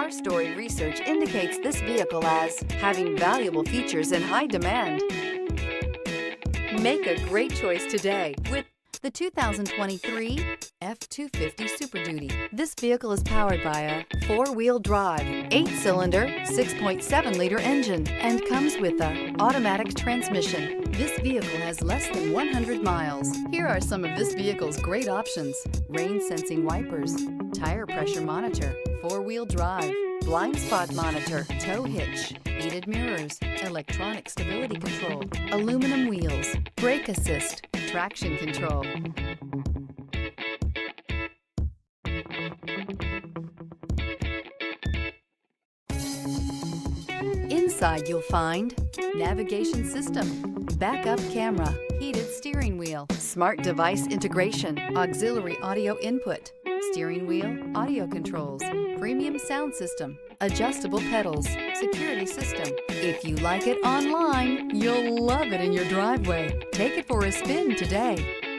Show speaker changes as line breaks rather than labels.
Car Story research indicates this vehicle as having valuable features in high demand. Make a great choice today with the 2023 F-250 Super Duty. This vehicle is powered by a 4-wheel drive, 8-cylinder, 6.7-liter engine, and comes with an automatic transmission. This vehicle has less than 100 miles. Here are some of this vehicle's great options: rain-sensing wipers, tire pressure monitor, 4-wheel drive, blind spot monitor, tow hitch, heated mirrors, electronic stability control, aluminum wheels, brake assist, traction control. Inside you'll find navigation system, backup camera, heated steering wheel, smart device integration, auxiliary audio input, steering wheel audio controls, premium sound system, adjustable pedals, security system. If you like it online, you'll love it in your driveway. Take it for a spin today.